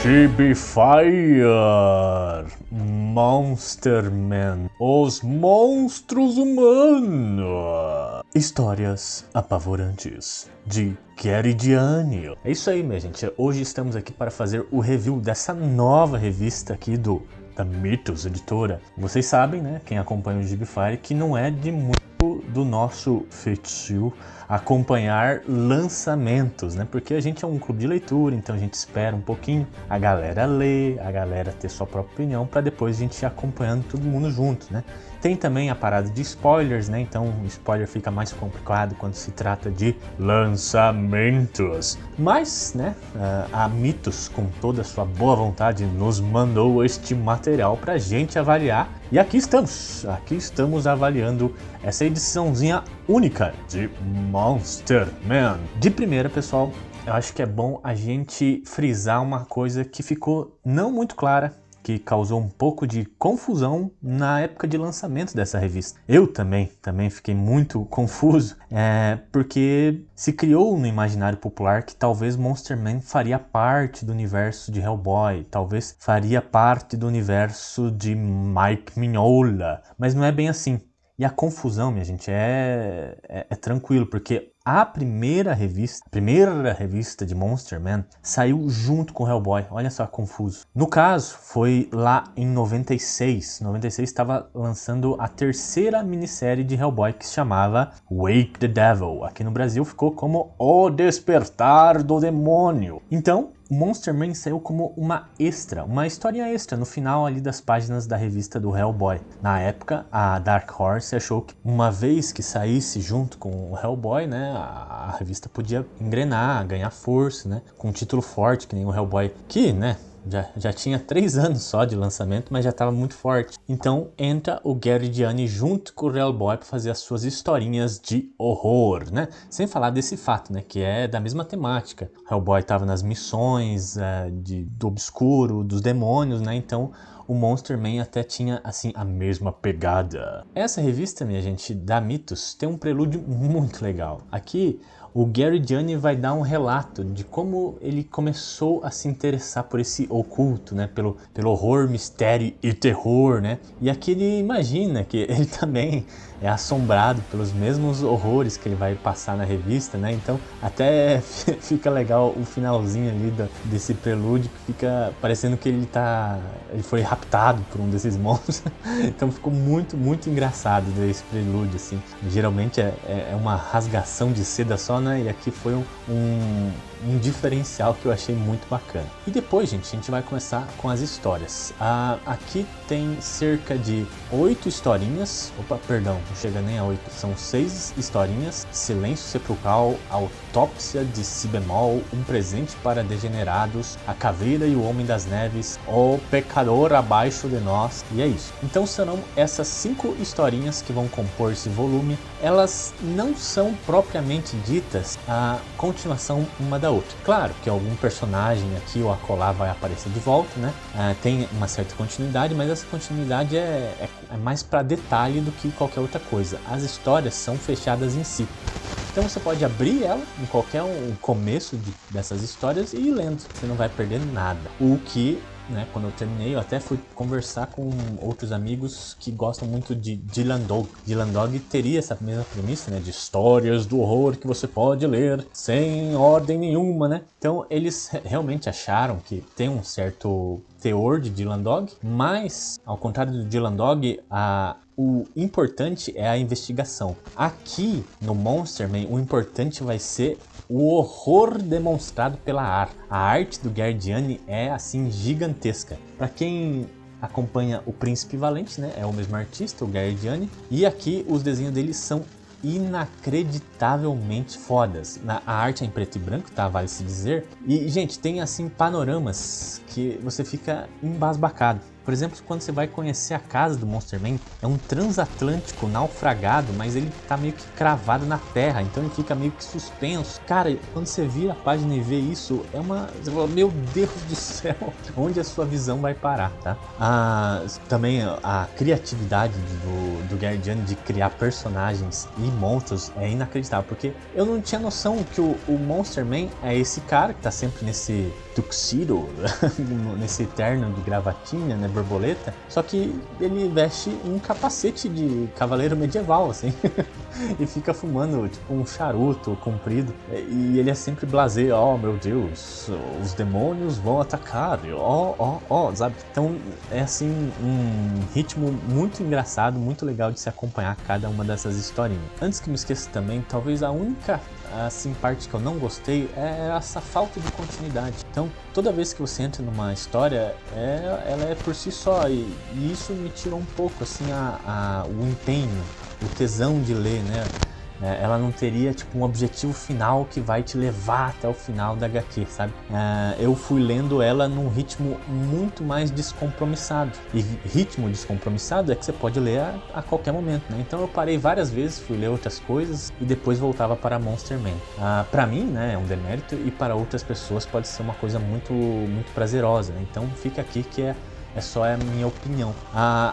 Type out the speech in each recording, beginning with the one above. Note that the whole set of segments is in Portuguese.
Gibifire, Monster Man, os monstros humanos. Histórias apavorantes de Gary Gianni. É isso aí, minha gente. Hoje estamos aqui para fazer o review dessa nova revista aqui da Mythos Editora. Vocês sabem, né, quem acompanha o Gibifire, que não é de muito do nosso feitio acompanhar lançamentos, né? Porque a gente é um clube de leitura, então a gente espera um pouquinho a galera ler, a galera ter sua própria opinião, para depois a gente ir acompanhando todo mundo junto, né? Tem também a parada de spoilers, né? Então o spoiler fica mais complicado quando se trata de lançamentos. Mas, né, a Mythos, com toda a sua boa vontade, nos mandou este material pra gente avaliar. E aqui estamos avaliando essa ediçãozinha única de Monster Man. De primeira, pessoal, eu acho que é bom a gente frisar uma coisa que ficou não muito clara, que causou um pouco de confusão na época de lançamento dessa revista. Eu também fiquei muito confuso, porque se criou no imaginário popular que talvez Monster Man faria parte do universo de Hellboy, talvez faria parte do universo de Mike Mignola, mas não é bem assim. E a confusão, minha gente, é tranquilo, porque a primeira revista de Monster Man saiu junto com Hellboy. Olha só, confuso. No caso, foi lá em 96. 96 estava lançando a terceira minissérie de Hellboy, que se chamava Wake the Devil. Aqui no Brasil ficou como O Despertar do Demônio. Então, o Monster Man saiu como uma historinha extra no final ali das páginas da revista do Hellboy. Na época, a Dark Horse achou que uma vez que saísse junto com o Hellboy, né, a revista podia engrenar, ganhar força, né, com um título forte, que nem o Hellboy, que, né, já tinha 3 anos só de lançamento, mas já estava muito forte. Então entra o Gary Gianni junto com o Hellboy para fazer as suas historinhas de horror, né? Sem falar desse fato, né, que é da mesma temática. O Hellboy estava nas missões do obscuro, dos demônios, né? Então o Monster Man até tinha, assim, a mesma pegada. Essa revista, minha gente, da Mythos, tem um prelúdio muito legal. Aqui, o Gary Gianni vai dar um relato de como ele começou a se interessar por esse oculto, né? Pelo horror, mistério e terror, né? E aqui ele imagina que ele também é assombrado pelos mesmos horrores que ele vai passar na revista, né? Então até fica legal o finalzinho ali desse prelúdio, que fica parecendo que ele foi raptado por um desses monstros. Então ficou muito, muito engraçado esse prelúdio, assim. Geralmente é uma rasgação de seda só, né? E aqui foi um diferencial que eu achei muito bacana. E depois, gente, a gente vai começar com as histórias. Aqui tem cerca de 8 historinhas. Opa, perdão, não chega nem a 8. São 6 historinhas. Silêncio Sepulcral, Autópsia de Si bemol, Um Presente para Degenerados, A Caveira e o Homem das Neves, O Pecador Abaixo de Nós. E é isso. Então serão essas 5 historinhas que vão compor esse volume. Elas não são propriamente ditas a continuação uma da outra. Claro que algum personagem aqui ou acolá vai aparecer de volta, né? Tem uma certa continuidade, mas essa continuidade é mais para detalhe do que qualquer outra coisa. As histórias são fechadas em si. Então você pode abrir ela em qualquer começo dessas histórias e ir lendo. Você não vai perder nada. O que, né, quando eu terminei, eu até fui conversar com outros amigos que gostam muito de Dylan Dog. Dylan Dog teria essa mesma premissa, né, de histórias do horror que você pode ler sem ordem nenhuma, né? Então eles realmente acharam que tem um certo teor de Dylan Dog, mas ao contrário do Dylan Dog, o importante é a investigação. Aqui no Monster Man, o importante vai ser o horror demonstrado pela arte. A arte do Gary Gianni é assim gigantesca. Para quem acompanha o Príncipe Valente, né, é o mesmo artista, o Gary Gianni, e aqui os desenhos dele são inacreditavelmente fodas. A arte é em preto e branco, tá? Vale se dizer. E, gente, tem assim panoramas que você fica embasbacado. Por exemplo, quando você vai conhecer a casa do Monster Man, é um transatlântico naufragado, mas ele tá meio que cravado na terra, então ele fica meio que suspenso. Cara, quando você vira a página e vê isso, você fala, meu Deus do céu, onde a sua visão vai parar, tá? Também a criatividade do Gary Gianni de criar personagens e monstros é inacreditável, porque eu não tinha noção que o Monster Man é esse cara que tá sempre nesse tuxedo, nesse terno de gravatinha, né, borboleta, só que ele veste um capacete de cavaleiro medieval, assim, e fica fumando, tipo, um charuto comprido, e ele é sempre blasé, oh meu Deus, os demônios vão atacar, sabe? Então é assim um ritmo muito engraçado, muito legal de se acompanhar cada uma dessas historinhas. Antes que me esqueça também, talvez a única assim, parte que eu não gostei é essa falta de continuidade. Então, toda vez que você entra numa história, ela é por si só, e isso me tirou um pouco assim o empenho, o tesão de ler, né? Ela não teria tipo um objetivo final que vai te levar até o final da HQ, sabe? Eu fui lendo ela num ritmo muito mais descompromissado. E ritmo descompromissado é que você pode ler a qualquer momento, né? Então eu parei várias vezes, fui ler outras coisas e depois voltava para Monster Man. Para mim, né, é um demérito, e para outras pessoas pode ser uma coisa muito, muito prazerosa, né? Então fica aqui que é só a minha opinião.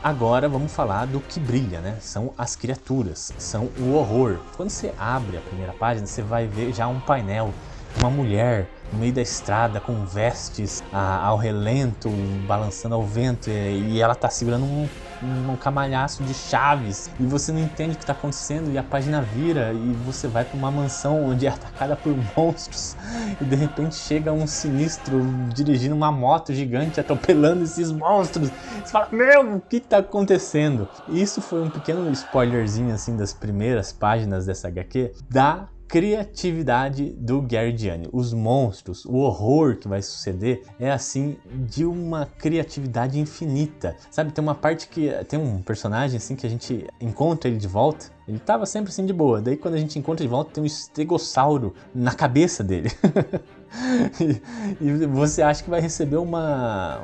Agora vamos falar do que brilha, né? São as criaturas, são o horror. Quando você abre a primeira página, você vai ver já um painel, uma mulher no meio da estrada com vestes ao relento, balançando ao vento, e ela tá segurando um camalhaço de chaves, e você não entende o que está acontecendo, e a página vira e você vai para uma mansão onde é atacada por monstros, e de repente chega um sinistro dirigindo uma moto gigante atropelando esses monstros. Você fala, meu, o que está acontecendo? Isso foi um pequeno spoilerzinho assim das primeiras páginas dessa HQ, da criatividade do Gary Gianni. Os monstros, o horror que vai suceder é assim de uma criatividade infinita, sabe? Tem uma parte que tem um personagem assim que a gente encontra ele de volta. Ele tava sempre assim de boa, daí quando a gente encontra de volta tem um estegossauro na cabeça dele. E você acha que vai receber uma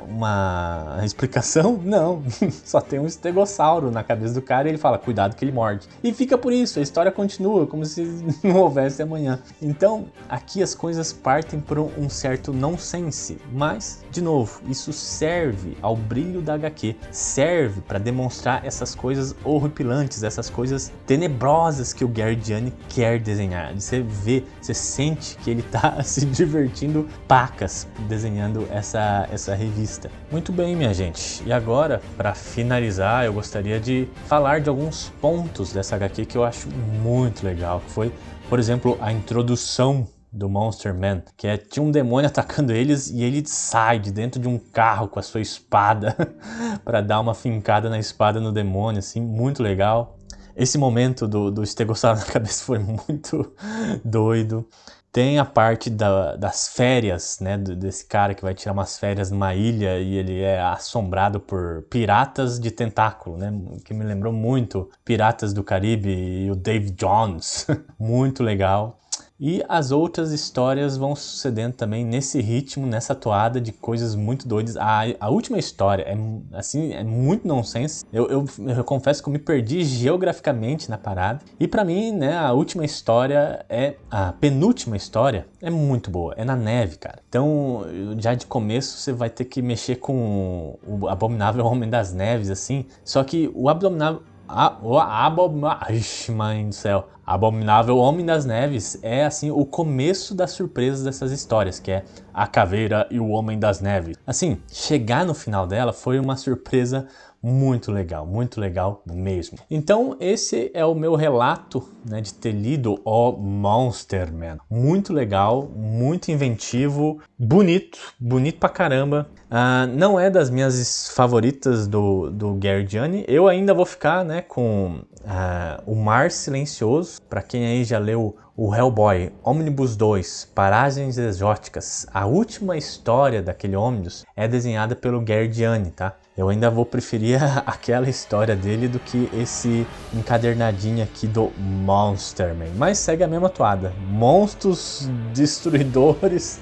explicação? Não, só tem um estegossauro na cabeça do cara e ele fala, cuidado que ele morde. E fica por isso, a história continua como se não houvesse amanhã. Então, aqui as coisas partem por um certo nonsense, mas, de novo, isso serve ao brilho da HQ, serve para demonstrar essas coisas horripilantes, essas coisas tenebrosas que o Gary Gianni quer desenhar. Você vê, você sente que ele tá se divertindo pacas desenhando essa revista. Muito bem, minha gente. E agora, para finalizar, eu gostaria de falar de alguns pontos dessa HQ que eu acho muito legal, que foi, por exemplo, a introdução do Monster Man, que tinha um demônio atacando eles e ele sai de dentro de um carro com a sua espada para dar uma fincada na espada no demônio, assim, muito legal. Esse momento do estegossauro na cabeça foi muito doido. Tem a parte das férias, né, desse cara que vai tirar umas férias numa ilha e ele é assombrado por piratas de tentáculo, né, que me lembrou muito Piratas do Caribe e o Dave Jones. Muito legal. E as outras histórias vão sucedendo também nesse ritmo, nessa toada de coisas muito doidas. A última história é muito nonsense. Eu confesso que eu me perdi geograficamente na parada. E pra mim, né, a última história a penúltima história é muito boa. É na neve, cara. Então, já de começo você vai ter que mexer com o abominável Homem das Neves, assim. Só que o abominável... Ixi, mãe do céu. Abominável Homem das Neves é assim o começo das surpresas dessas histórias, que é a Caveira e o Homem das Neves. Assim, chegar no final dela foi uma surpresa muito legal mesmo. Então esse é o meu relato, né, de ter lido o Monster Man. Muito legal, muito inventivo, bonito pra caramba. Não é das minhas favoritas do Gary Gianni. Eu ainda vou ficar, né, com O Mar Silencioso. Para quem aí já leu o Hellboy Omnibus 2, Paragens Exóticas, a última história daquele ônibus é desenhada pelo Gary Gianni, tá? Eu ainda vou preferir aquela história dele do que esse encadernadinho aqui do Monster Man. Mas segue a mesma toada. Monstros destruidores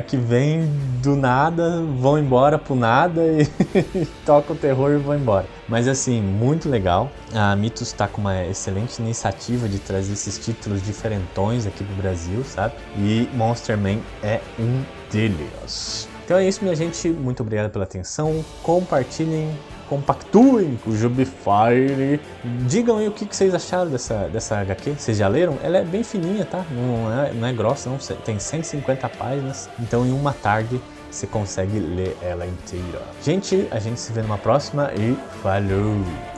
que vêm do nada, vão embora pro nada e tocam o terror e vão embora. Mas assim, muito legal. A Mythos está com uma excelente iniciativa de trazer esses títulos diferentões aqui pro Brasil, sabe? E Monster Man é um deles. Então é isso, minha gente. Muito obrigado pela atenção. Compartilhem compactuem com o Jubifire. Digam aí o que vocês acharam dessa HQ. Vocês já leram? Ela é bem fininha, tá? Não é grossa, não. Tem 150 páginas. Então em uma tarde você consegue ler ela inteira. Gente, a gente se vê numa próxima e falou!